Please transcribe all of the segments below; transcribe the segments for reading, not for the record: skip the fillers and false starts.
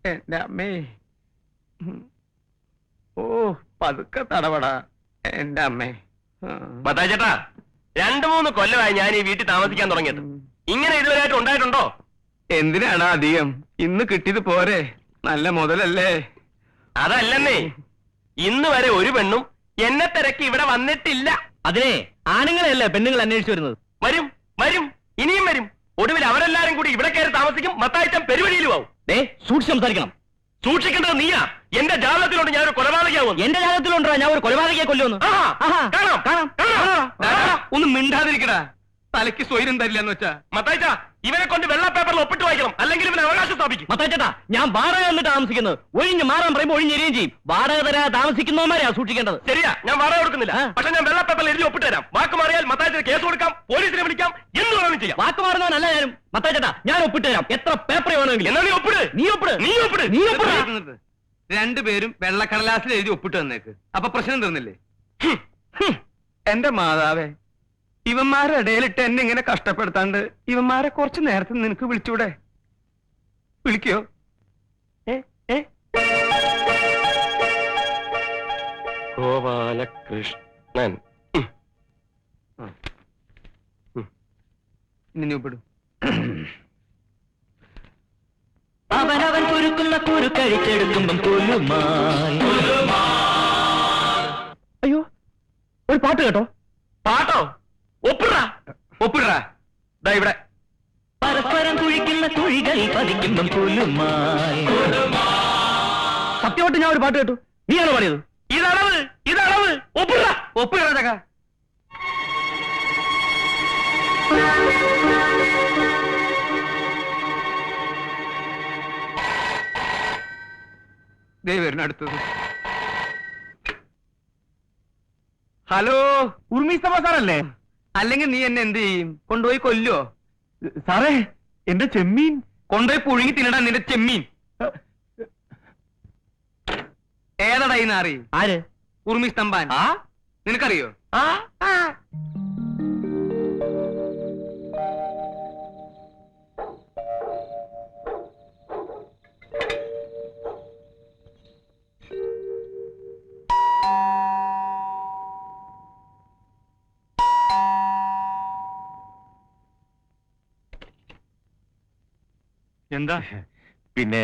എന്റെ അമ്മേ. ഓ പതുക്കെ തടപടാ എന്റെ അമ്മേ. മത്തായി ചേട്ടാ, 2-3 കൊല്ലമായി ഞാൻ ഈ വീട്ടിൽ താമസിക്കാൻ തുടങ്ങിയത്. ഇങ്ങനെ ഇതുവരെയായിട്ട് ഉണ്ടായിട്ടുണ്ടോ? എന്തിനാണ് അധികം? ഇന്ന് കിട്ടിയത് പോരെ, നല്ല മുതലല്ലേ. അതല്ലെന്നേ, ഇന്ന് വരെ ഒരു പെണ്ണും എന്നെ തിരക്കി ഇവിടെ വന്നിട്ടില്ല. അതിനെ ആണുങ്ങളെയല്ലേ പെണ്ണുങ്ങൾ അന്വേഷിച്ചു വരുന്നത്. വരും വരും, ഇനിയും വരും. ഒടുവിൽ അവരെല്ലാരും കൂടി ഇവിടെ കയറി താമസിക്കും. മത്തായിച്ചൻ പെരുവഴിയിലും ആവും. സൂക്ഷിച്ച് സംസാരിക്കണം. സൂക്ഷിക്കേണ്ടത് നീയാ. എന്റെ ജാതകത്തിലുണ്ട് ഞാനൊരു കൊലപാതകയാവും. എന്റെ ജാതകത്തിലുണ്ടോ ഞാൻ ഒരു കൊലപാതകയെ കൊല്ലുമെന്ന്? കാണാം കാണാം. ഒന്ന് മിണ്ടാതിരിക്കടാ, തലയ്ക്ക് സ്വൈരം തരില്ല എന്ന് വെച്ചാ. മത്തായിച്ച, ഇവനെ കൊണ്ട് വെള്ള പേപ്പറിൽ ഒപ്പിട്ട് വായിക്കണം, അല്ലെങ്കിൽ ഇവന് അവകാശം സ്ഥാപിക്കും. മത്തായിച്ചേട്ടാ, ഞാൻ വാടക വന്നിട്ട് താമസിക്കുന്നത്. ഒഴിഞ്ഞ് മാറാൻ പറയുമ്പോൾ ഒഴിഞ്ഞെരിയും ചെയ്യും. വാടക തരാ താമസിക്കുന്നവന്മാരെയാ സൂക്ഷിക്കേണ്ടത്. ശരിയാ, ഞാൻ വാടക കൊടുക്കുന്നില്ല. പക്ഷെ ഞാൻ വെള്ള പേപ്പറിൽ എഴുതി ഒപ്പിട്ട് തരാം. വാക്ക് മാറിയാൽ മത്തായിച്ചന് കേസ് കൊടുക്കാം, പോലീസിനെ വിളിക്കാം, എന്ത് വേണമെങ്കിലും ചെയ്യാം. വാക്ക് മാറുന്നവനല്ല ഞാനും. മത്തായിച്ചേട്ടാ, ഞാൻ ഒപ്പിട്ട് തരാം. എത്ര പേപ്പർ വേണമെങ്കിലും. എന്നാ നീ ഒപ്പിട്. നീ ഒപ്പിട്. നീ ഒപ്പിട്. നീ ഒപ്പിട്. രണ്ടുപേരും വെള്ളക്കടലാസിൽ എഴുതി ഒപ്പിട്ട് തന്നേക്ക്. അപ്പൊ പ്രശ്നം തീർന്നില്ലേ? എന്റെ മാതാവേ, ഇവന്മാരുടെ ഇടയിലിട്ട് എന്നെ ഇങ്ങനെ കഷ്ടപ്പെടുത്താണ്ട് ഇവന്മാരെ കുറച്ച് നേരത്തെ നിനക്ക് വിളിച്ചൂടെ? വിളിക്കോ? ഗോപാലകൃഷ്ണൻ. ഇനി നീ ഒപ്പിടും. അവനവൻ കുരുക്കുന്ന കുരുക്കഴിച്ചെടുക്കുമ്പം കൊല്ലുമായി. അയ്യോ, ഒരു പാട്ട് കേട്ടോ? പാട്ടോ? ഒപ്പിടാ ഒപ്പിടാ. ദാ ഇവിടെ. പരസ്പരം കുഴിക്കുന്ന കുഴികൾ പതിക്കുമ്പം കൊല്ലുമായി. സത്യമായിട്ട് ഞാൻ ഒരു പാട്ട് കേട്ടു. നീയാണോ പാടിയത്? ഇതളവ്, ഇതളവ്. ഒപ്പിടാ. ഒപ്പിടാ ചക്ക. ദേ വരുന്ന അടുത്തത്. ഹലോ, ഉർമിസ്തഫ സാറല്ലേ? അല്ലെങ്കിൽ നീ എന്നെ എന്ത് ചെയ്യും? കൊണ്ടുപോയി കൊല്ലോ? സാറേ, എന്റെ ചെമ്മീൻ കൊണ്ടുപോയി പുഴുങ്ങി തിന്നടാ നിന്റെ ചെമ്മീൻ. ഏതടാ ഈ നാറി? ആര്? ഉർമി സ്തംഭാൻ. നിനക്കറിയോ? എന്താ? പിന്നെ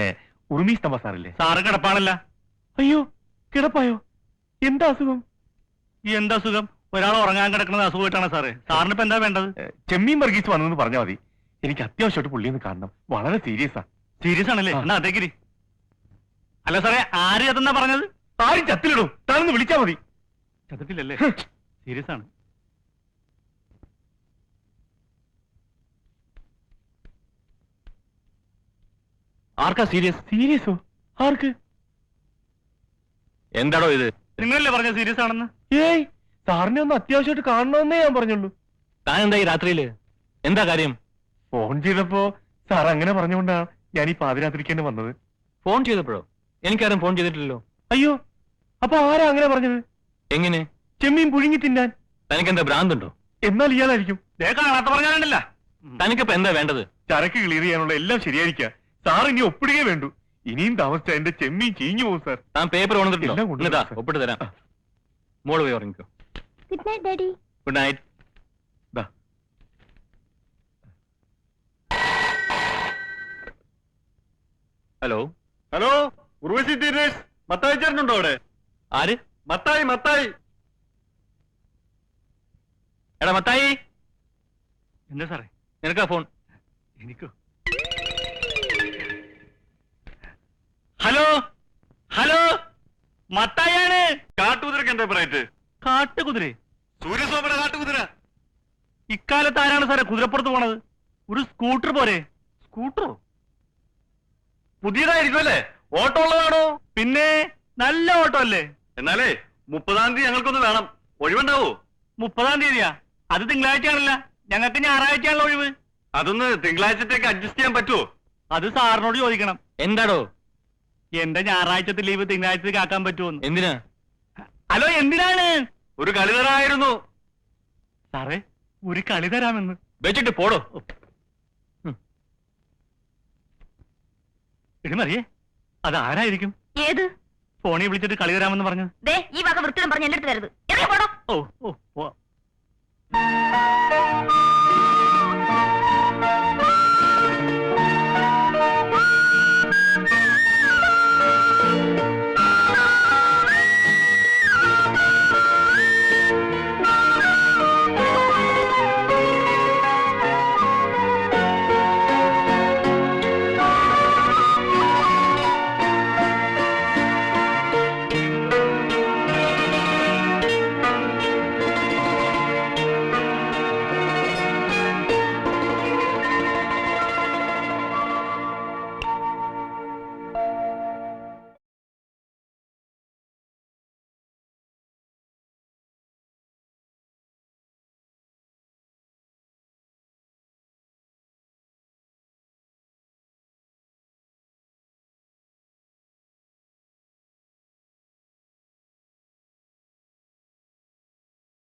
ഉറുമീസ്തംഭ സാറല്ലേ? സാറ് കിടപ്പാണല്ല. അയ്യോ, കിടപ്പായോ? എന്താ അസുഖം? എന്താ സുഖം? ഒരാൾ ഉറങ്ങാൻ കിടക്കുന്നത് അസുഖമായിട്ടാണ് സാറേ. സാറിന് ഇപ്പൊ എന്താ വേണ്ടത്? ചെമ്മീൻ വർഗീസ് വന്നെന്ന് പറഞ്ഞാൽ മതി. എനിക്ക് അത്യാവശ്യമായിട്ട് പുള്ളിയൊന്ന് കാണണം. വളരെ സീരിയസാ. സീരിയസ് ആണല്ലേ? എന്നാ അതേക്കിരി. അല്ല സാറേ, ആര് ചത്തെന്നാ പറഞ്ഞത്? ആരും ചത്തിലിടും, താനൊന്ന് വിളിച്ചാ മതി. ചത്തിട്ടില്ലല്ലേ? സീരിയസ് ആണ്. ആർക്കാ സീരിയസ്? സീരിയസോ? ആർക്ക്? എന്താടോ ഇത്? നിങ്ങളല്ലേ പറഞ്ഞ സീരിയസ് ആണെന്ന്? ഏയ്, സാറിനെ ഒന്ന് അത്യാവശ്യമായിട്ട് കാണണമെന്നേ ഞാൻ പറഞ്ഞുള്ളൂ. താൻ എന്താ ഈ രാത്രിയില്? എന്താ കാര്യം? ഫോൺ ചെയ്തപ്പോ സാർ അങ്ങനെ പറഞ്ഞുകൊണ്ടാണ് ഞാൻ ഈ പാതിരാത്രിക്ക് തന്നെ വന്നത്. ഫോൺ ചെയ്തപ്പോഴോ? എനിക്കാരും ഫോൺ ചെയ്തിട്ടില്ലല്ലോ. അയ്യോ, അപ്പൊ ആരാ അങ്ങനെ പറഞ്ഞത്? എങ്ങനെ? ചെമ്മീൻ പുഴുങ്ങി തിന്നാൻ. തനിക്കെന്താ ഭ്രാന്തുണ്ടോ? എന്നാൽ ഇയാളായിരിക്കും. കാണാത്ത പറഞ്ഞാലല്ല. തനിക്കിപ്പോ എന്താ വേണ്ടത്? ചരക്ക് ക്ലിയർ ചെയ്യാനുള്ള എല്ലാം ശരിയായിരിക്കാം. സാർ ഇനി ഒപ്പിടുകയേ വേണ്ടു. ഇനിയും താമസിച്ച എന്റെ ചെമ്മീൻ ചീഞ്ഞു പോകും സാർ. താൻ പേപ്പർ എല്ലാം കൊണ്ടുവരാം, കൊണ്ടുവന്നിട്ടാ സാർ. ഒപ്പിട്ട് തരാം. മോള് പോയി ഉറങ്ങിക്കോ. Good night daddy. Good night. ദാ. ഹലോ ഹലോ, ഉർവശി ദിനേശ്, മത്തായി ചേട്ടനുണ്ടോ അവിടെ? ആര്? മത്തായി, മത്തായി. എടാ മത്തായി. എന്താ സാറേ? നിനക്കാ ഫോൺ? എനിക്കോ? ഹലോ ഹലോ, മത്തായാണ്. കാട്ടുകുതിരക്ക് എന്താ പറയറ്റ്? കാട്ടുകുതിര? സൂര്യസോമന കാട്ടുകുതിര. ഇക്കാലത്ത് ആരാണ് സാറേ കുതിരപ്പുറത്ത് പോണത്? ഒരു സ്കൂട്ടർ പോരെ? സ്കൂട്ടറോ? പുതിയതായിരിക്കും അല്ലേ? ഓട്ടോ ഉള്ളതാണോ? പിന്നെ നല്ല ഓട്ടോ അല്ലേ? എന്നാലേ 30-ാം തീയതി ഞങ്ങൾക്കൊന്ന് വേണം. ഒഴിവുണ്ടാവോ? 30-ാം തീയതിയാ? അത് തിങ്കളാഴ്ചയാണല്ല. ഞങ്ങൾക്ക് ഞായറാഴ്ചയാണല്ലോ ഒഴിവ്. അതൊന്ന് തിങ്കളാഴ്ചത്തേക്ക് അഡ്ജസ്റ്റ് ചെയ്യാൻ പറ്റുമോ? അത് സാറിനോട് ചോദിക്കണം. എന്താടോ? എന്റെ ഞായറാഴ്ചത്തെ ലീവ് തിങ്കളാഴ്ചത്തേക്ക് ആക്കാൻ പറ്റുമോ? എന്തിനാ? ഹലോ, എന്തിനാണ്? ഒരു കളി തരായിരുന്നു. സാറേ, ഒരു കളി തരാമെന്ന് വെച്ചിട്ട് പോടോ. എടി മറിയേ, അതാരായിരിക്കും? ഏത്? ഫോണിൽ വിളിച്ചിട്ട് കളി തരാമെന്ന് പറഞ്ഞു. ദേ ഈ വക വൃത്തിയും പറഞ്ഞ് എന്റെ അടുത്ത് തരുത്. എവിടെ പോടോ? ഓ ഓ ഓ